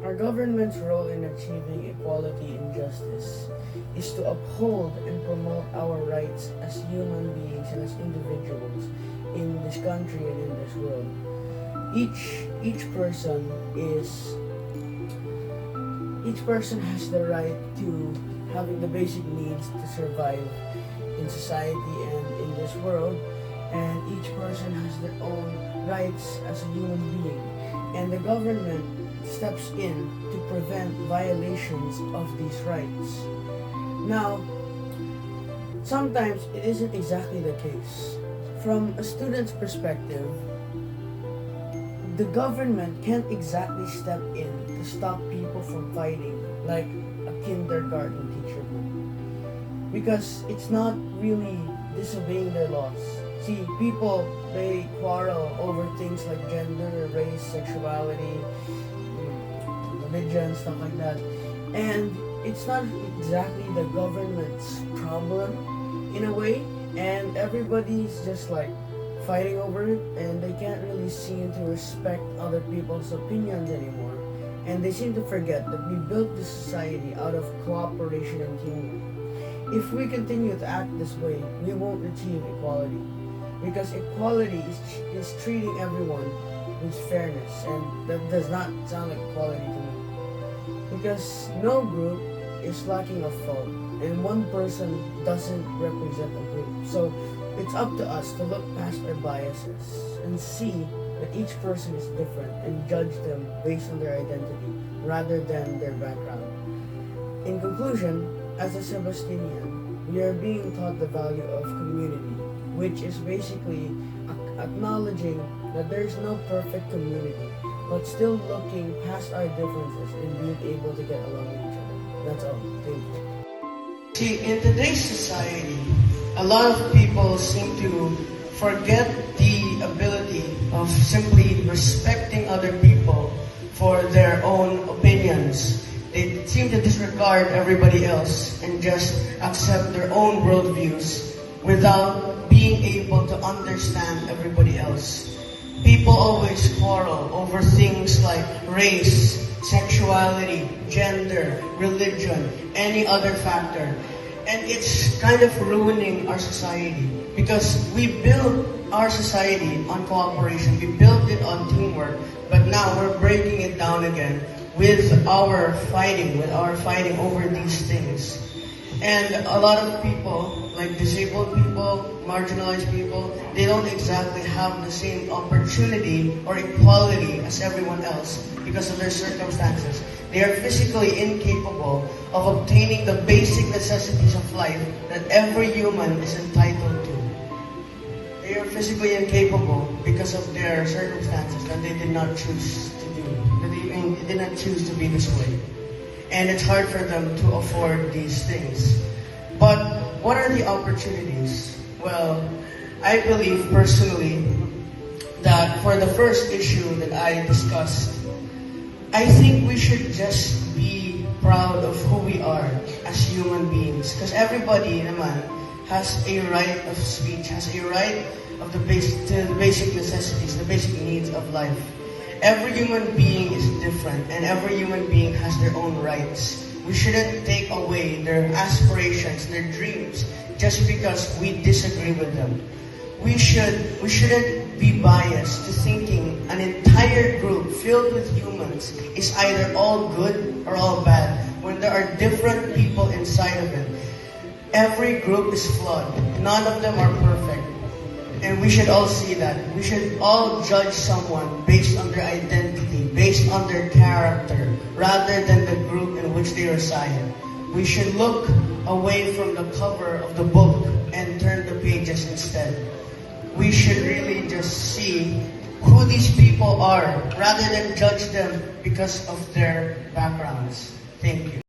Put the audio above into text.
Our government's role in achieving equality and justice is to uphold and promote our rights as human beings and as individuals in this country and in this world. Each person has the right to having the basic needs to survive in society and in this world, and each person has their own rights as a human being, and the government steps in to prevent violations of these rights. Now, sometimes it isn't exactly the case. From a student's perspective, the government can't exactly step in to stop people from fighting like a kindergarten teacher would, because it's not really disobeying their laws. See, people, they quarrel over things like gender, race, sexuality, religion, stuff like that. And it's not exactly the government's problem in a way, and everybody's just like fighting over it, and they can't really seem to respect other people's opinions anymore. And they seem to forget that we built this society out of cooperation and teamwork. If we continue to act this way, we won't achieve equality. Because equality is treating everyone with fairness, and that does not sound like equality to me. Because no group is lacking of fault, and one person doesn't represent a group. So it's up to us to look past our biases and see that each person is different and judge them based on their identity rather than their background. In conclusion, as a Sebastianian, we are being taught the value of community, which is basically acknowledging that there is no perfect community, but still looking past our differences and being able to get along with each other. That's all. Thank you. See, in today's society, a lot of people seem to forget the ability of simply respecting other people for their own opinions. They seem to disregard everybody else and just accept their own worldviews without being able to understand everybody else. People always quarrel over things like race, sexuality, gender, religion, any other factor. And it's kind of ruining our society, because we built our society on cooperation, we built it on teamwork, but now we're breaking it down again with our fighting over these things. And a lot of people, like disabled people, marginalized people, they don't exactly have the same opportunity or equality as everyone else because of their circumstances. They are physically incapable of obtaining the basic necessities of life that every human is entitled to. They are physically incapable because of their circumstances that they did not choose to do. They did not choose to be this way. And it's hard for them to afford these things. But what are the opportunities? Well, I believe personally that for the first issue that I discussed, I think we should just be proud of who we are as human beings. Because everybody naman has a right of speech, has a right of the basic necessities, the basic needs of life. Every human being is different, and every human being has their own rights. We shouldn't take away their aspirations, their dreams, just because we disagree with them. We shouldn't be biased to thinking an entire group filled with humans is either all good or all bad, when there are different people inside of it. Every group is flawed. None of them are perfect. And we should all see that. We should all judge someone based on their identity, based on their character, rather than the group in which they reside. We should look away from the cover of the book and turn the pages instead. We should really just see who these people are, rather than judge them because of their backgrounds. Thank you.